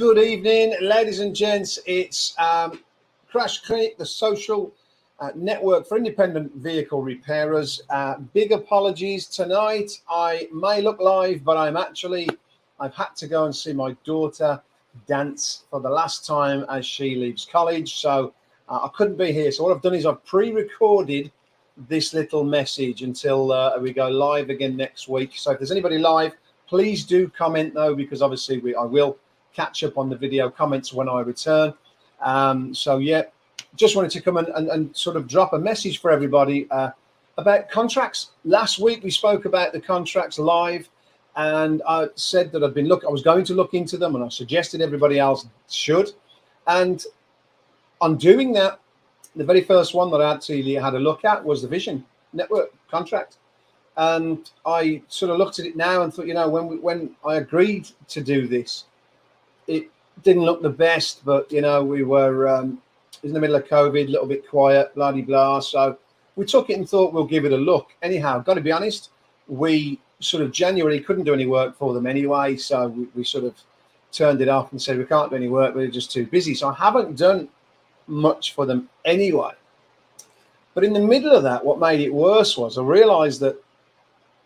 Good evening, ladies and gents. It's Crash Clinic, the social network for independent vehicle repairers. Big apologies tonight. I may look live, but I've had to go and see my daughter dance for the last time as she leaves college. So I couldn't be here. So what I've done is I've pre-recorded this little message until we go live again next week. So if there's anybody live, please do comment though, because obviously I will catch up on the video comments when I return. So yeah, just wanted to come and sort of drop a message for everybody about contracts. Last week we spoke about the contracts live, and I said that I was going to look into them, and I suggested everybody else should. And on doing that, the very first one that I actually had a look at was the Vision Network contract. And I sort of looked at it now and thought, you know, when I agreed to do this, it didn't look the best, but you know, we were in the middle of COVID, a little bit quiet, blah, blah, blah. So we took it and thought we'll give it a look. Anyhow, got to be honest, we sort of January couldn't do any work for them anyway. So we sort of turned it off and said, we can't do any work. We're just too busy. So I haven't done much for them anyway. But in the middle of that, what made it worse was I realized that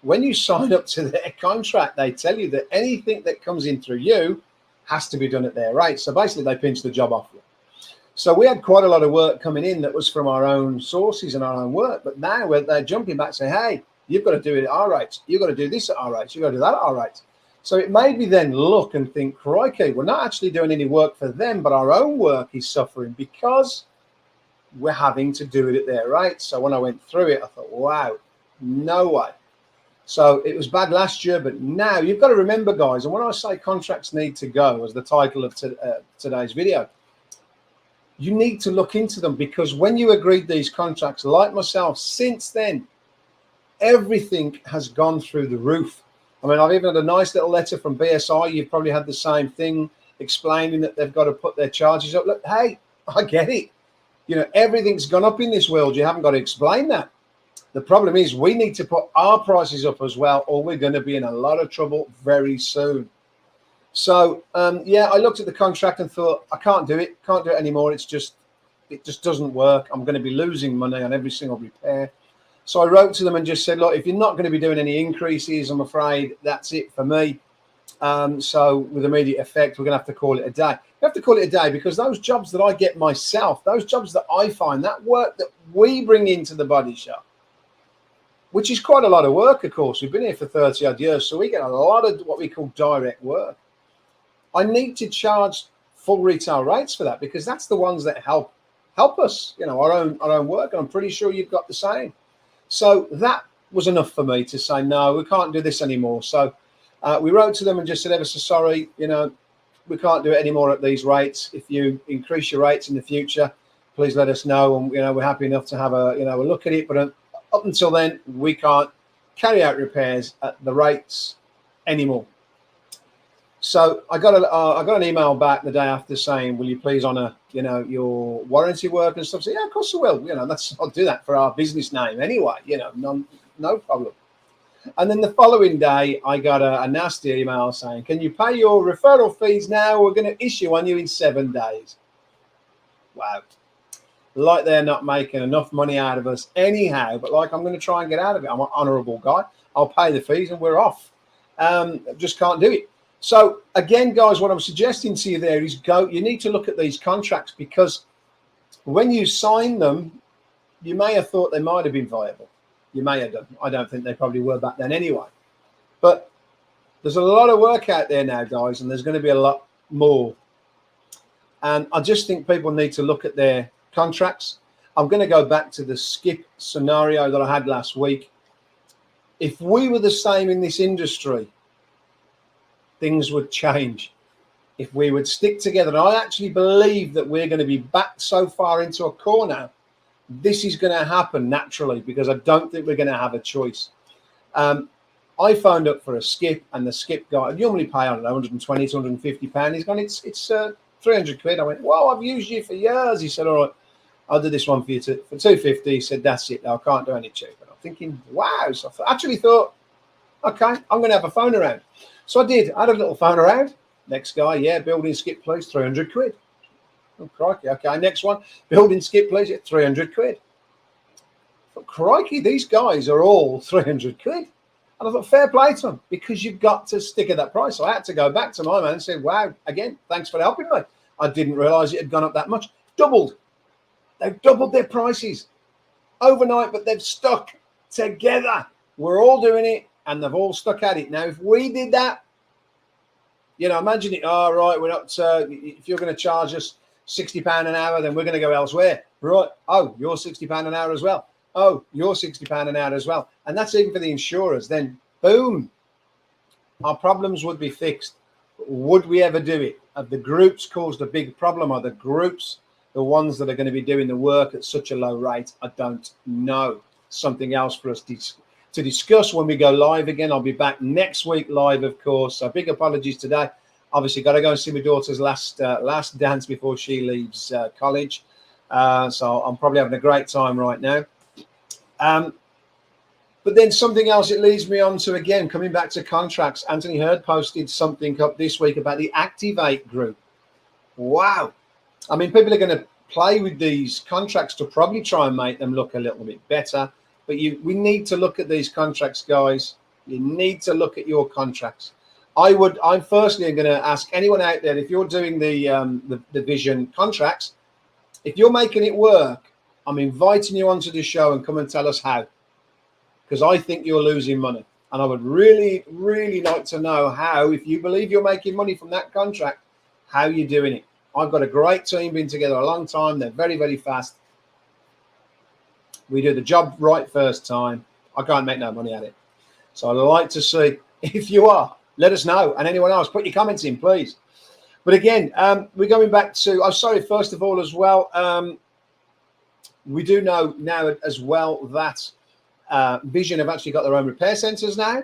when you sign up to their contract, they tell you that anything that comes in through you has to be done at their rate. So basically they pinch the job off you. So we had quite a lot of work coming in that was from our own sources and our own work. But now they're jumping back saying, hey, you've got to do it at our rates. You've got to do this at our rates. You've got to do that at our rates. So it made me then look and think, crikey, we're not actually doing any work for them, but our own work is suffering because we're having to do it at their rates. So when I went through it, I thought, wow, no way. So it was bad last year, but now you've got to remember, guys, and when I say contracts need to go as the title of today's video, you need to look into them, because when you agreed these contracts, like myself, since then, everything has gone through the roof. I mean, I've even had a nice little letter from BSI. You've probably had the same thing, explaining that they've got to put their charges up. Look, hey, I get it. You know, everything's gone up in this world. You haven't got to explain that. The problem is we need to put our prices up as well, or we're going to be in a lot of trouble very soon. So, yeah, I looked at the contract and thought, I can't do it anymore. It just doesn't work. I'm going to be losing money on every single repair. So I wrote to them and just said, look, if you're not going to be doing any increases, I'm afraid that's it for me. So with immediate effect, we're going to have to call it a day. We have to call it a day because those jobs that I get myself, those jobs that I find, that work that we bring into the body shop, which is quite a lot of work, of course. We've been here for 30 odd years, so we get a lot of what we call direct work. I need to charge full retail rates for that, because that's the ones that help us, you know, our own work. And I'm pretty sure you've got the same. So that was enough for me to say, no, we can't do this anymore. So we wrote to them and just said, ever so sorry, you know, we can't do it anymore at these rates. If you increase your rates in the future, please let us know. And, you know, we're happy enough to have a look at it. But up until then, we can't carry out repairs at the rates anymore. So I got an email back the day after saying, will you please honour, you know, your warranty work and stuff? So yeah, of course I will. You know, I'll do that for our business name anyway. You know, no problem. And then the following day, I got a nasty email saying, can you pay your referral fees now? We're going to issue on you in 7 days. Wow. Like they're not making enough money out of us anyhow, but like I'm going to try and get out of it. I'm an honourable guy. I'll pay the fees and we're off. Just can't do it. So again, guys, what I'm suggesting to you there is you need to look at these contracts, because when you sign them, you may have thought they might have been viable. You may have done. I don't think they probably were back then anyway. But there's a lot of work out there now, guys, and there's going to be a lot more. And I just think people need to look at their contracts. I'm going to go back to the skip scenario that I had last week. If we were the same in this industry, things would change. If we would stick together, and I actually believe that we're going to be backed so far into a corner, this is going to happen naturally, because I don't think we're going to have a choice. I phoned up for a skip, and the skip guy, I normally pay, I don't know, 120 to 150 pounds. He's gone, it's 300 quid. I went, well, I've used you for years. He said, all right, I'll do this one for you for 250. He said, that's it. I can't do any cheaper. I'm thinking, wow. So I actually thought, okay, I'm going to have a phone around. So I did. I had a little phone around, Next guy, yeah, building skip, please, 300 quid. Oh, crikey. Okay, next one, building skip, please, 300 quid. But crikey, these guys are all 300 quid. And I thought, fair play to them, because you've got to stick at that price. So I had to go back to my man and say, wow, again, thanks for helping me. I didn't realize it had gone up that much. Doubled. They've doubled their prices overnight, but they've stuck together. We're all doing it, and they've all stuck at it. Now, if we did that, you know, imagine it. All right, we're not. If you're going to charge us £60 an hour, then we're going to go elsewhere. Right? Oh, you're £60 an hour as well. Oh, you're £60 an hour as well. And that's even for the insurers. Then, boom, our problems would be fixed. Would we ever do it? Have the groups caused a big problem? Are the groups the ones that are going to be doing the work at such a low rate? I don't know. Something else for us to discuss when we go live again. I'll be back next week live, of course. So big apologies today. Obviously, got to go and see my daughter's last dance before she leaves college. So I'm probably having a great time right now. But then something else it leads me on to, again, coming back to contracts. Anthony Hurd posted something up this week about the Activate group. Wow. I mean, people are going to play with these contracts to probably try and make them look a little bit better. But we need to look at these contracts, guys. You need to look at your contracts. I'm firstly going to ask anyone out there, if you're doing the Vision contracts, if you're making it work, I'm inviting you onto the show and come and tell us how. Because I think you're losing money. And I would really, really like to know how, if you believe you're making money from that contract, how you're doing it. I've got a great team, been together a long time. They're very, very fast. We do the job right first time. I can't make no money at it. So I'd like to see if you are. Let us know. And anyone else, put your comments in, please. But again, we're going back to, first of all, as well, we do know now as well that Vision have actually got their own repair centres now.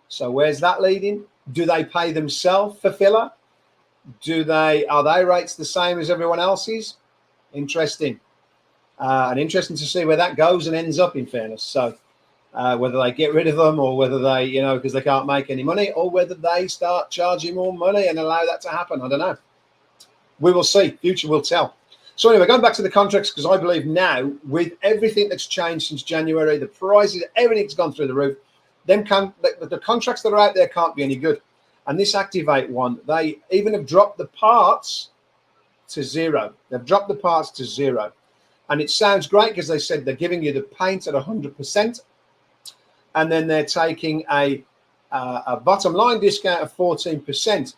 So where's that leading? Do they pay themselves for filler? Are they rates the same as everyone else's? Interesting. And interesting to see where that goes and ends up, in fairness. So whether they get rid of them, or whether they, you know, because they can't make any money, or whether they start charging more money and allow that to happen. I don't know. We will see. Future will tell. So anyway, going back to the contracts, because I believe now, with everything that's changed since January, the prices, everything's gone through the roof. The contracts that are out there can't be any good. And this Activate one, they even have dropped the parts to zero. They've dropped the parts to zero. And it sounds great, because they said they're giving you the paint at 100%. And then they're taking a bottom line discount of 14%.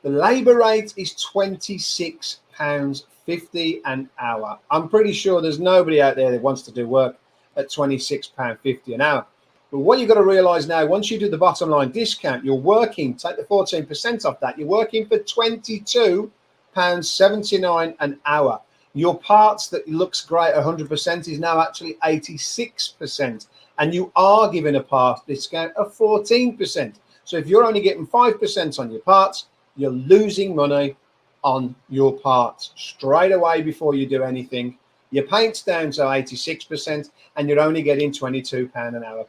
The labour rate is £26.50 an hour. I'm pretty sure there's nobody out there that wants to do work at £26.50 an hour. But what you've got to realise now, once you do the bottom line discount, you're working, take the 14% off that, you're working for £22.79 an hour. Your parts that looks great, 100%, is now actually 86%. And you are giving a part discount of 14%. So if you're only getting 5% on your parts, you're losing money on your parts straight away before you do anything. Your paint's down to 86%, and you're only getting £22 an hour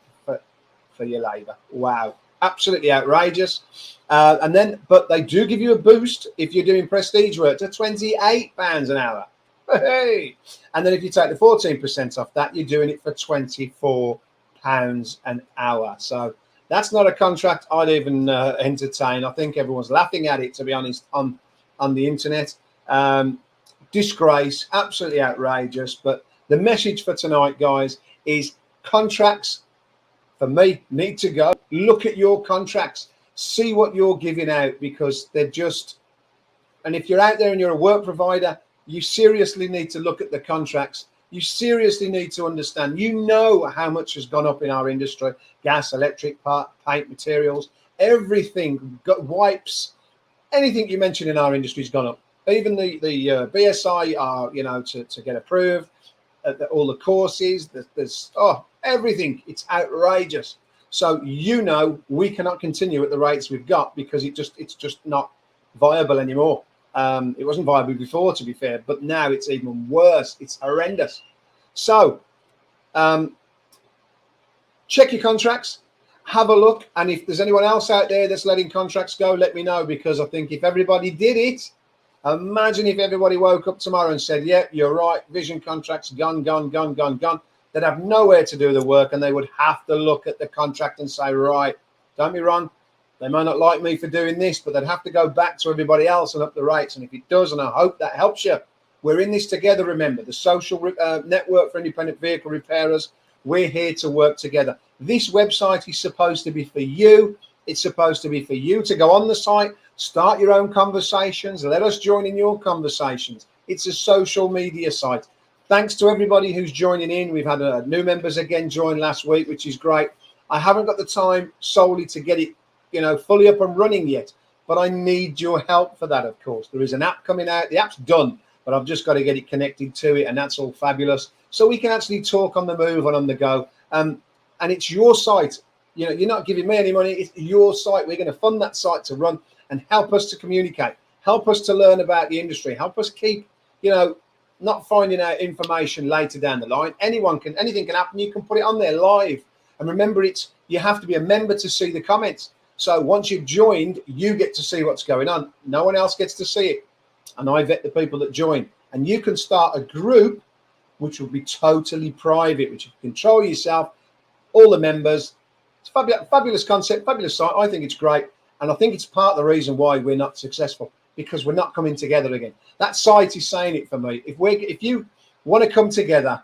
for your labour. Wow, absolutely outrageous. But they do give you a boost if you're doing prestige work to £28 an hour. Hey! And then if you take the 14% off that, you're doing it for £24 an hour. So that's not a contract I'd even entertain. I think everyone's laughing at it, to be honest, on the internet. Disgrace, absolutely outrageous. But the message for tonight, guys, is contracts, for me, need to go. Look at your contracts. See what you're giving out, because they're just... And if you're out there and you're a work provider, you seriously need to look at the contracts. You seriously need to understand. You know how much has gone up in our industry: gas, electric, paint, materials, everything, wipes, anything you mention in our industry has gone up. Even the BSI are, you know, to get approved, all the courses, there's everything. It's outrageous. So, you know, we cannot continue at the rates we've got, because it's just not viable anymore. It wasn't viable before, to be fair, but now it's even worse. It's horrendous. So check your contracts. have a look. And if there's anyone else out there that's letting contracts go, let me know, because I think if everybody did it, imagine if everybody woke up tomorrow and said, yeah, you're right, vision contracts gone. They'd have nowhere to do the work, and they would have to look at the contract and say, right, don't be wrong, they might not like me for doing this, but they'd have to go back to everybody else and up the rates. And if it does, and I hope that helps you, we're in this together. Remember, the social network for independent vehicle repairers, we're here to work together. This website is supposed to be for you. It's supposed to be for you to go on the site, start your own conversations, let us join in your conversations. It's a social media site. Thanks to everybody who's joining in. We've had new members again join last week, which is great. I haven't got the time solely to get it, fully up and running yet, but I need your help for that, of course. There is an app coming out. The app's done, but I've just got to get it connected to it, and that's all fabulous. So we can actually talk on the move and on the go. And it's your site. You're not giving me any money. It's your site. We're going to fund that site to run and help us to communicate, help us to learn about the industry, help us keep, not finding out information later down the line. Anything can happen. You can put it on there live. And remember, you have to be a member to see the comments. So once you've joined, you get to see what's going on. No one else gets to see it. And I vet the people that join. And you can start a group which will be totally private, which you can control yourself, all the members. It's a fabulous concept, fabulous site. I think it's great. And I think it's part of the reason why we're not successful, because we're not coming together again. That site is saying it for me. If you want to come together,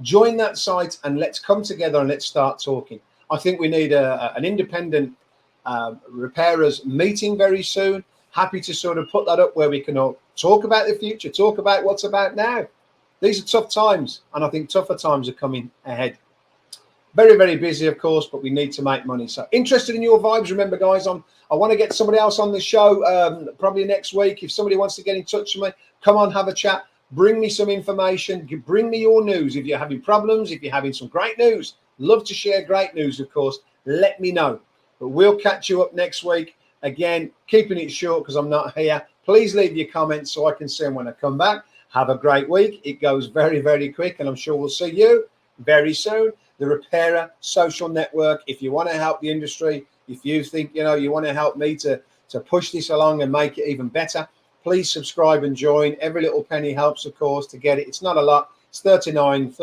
join that site and let's come together and let's start talking. I think we need an independent repairers meeting very soon. Happy to sort of put that up where we can all talk about the future, talk about what's about now. These are tough times, and I think tougher times are coming ahead. Very, very busy, of course, but we need to make money. So interested in your vibes. Remember, guys, I want to get somebody else on the show probably next week. If somebody wants to get in touch with me, come on, have a chat. Bring me some information. Bring me your news. If you're having problems, if you're having some great news, love to share great news, of course. Let me know. But we'll catch you up next week. Again, keeping it short because I'm not here. Please leave your comments so I can see them when I come back. Have a great week. It goes very, very quick, and I'm sure we'll see you very soon. The Repairer Social Network. If you want to help the industry, if you think you want to help me to push this along and make it even better, please subscribe and join. Every little penny helps, of course, to get it. It's not a lot. It's 39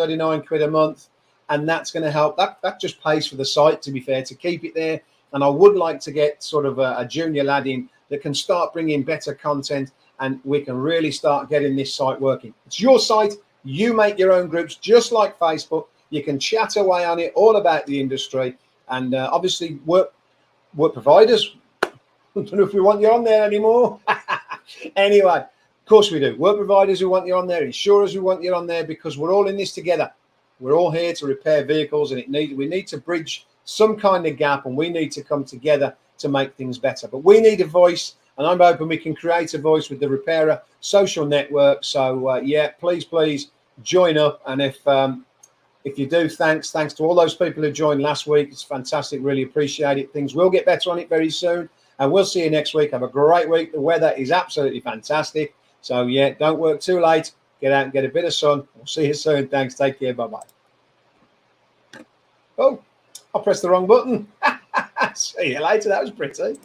quid a month, and that's going to help. That just pays for the site, to be fair, to keep it there. And I would like to get sort of a junior lad in that can start bringing better content, and we can really start getting this site working. It's your site. You make your own groups, just like Facebook. You can chat away on it, all about the industry, and obviously work providers. I don't know if we want you on there anymore. Anyway, of course we do. Work providers who want you on there, insurers who want you on there, because we're all in this together. We're all here to repair vehicles, and we need to bridge some kind of gap, and we need to come together to make things better. But we need a voice, and I'm hoping we can create a voice with the Repairer Social Network. So yeah, please join up. And if you do, thanks to all those people who joined last week. It's fantastic. Really appreciate it. Things will get better on it very soon, and we'll see you next week. Have a great week. The weather is absolutely fantastic. So yeah, don't work too late. Get out and get a bit of sun. We'll see you soon. Thanks. Take care. Bye-bye. Oh, I pressed the wrong button. See you later. That was pretty.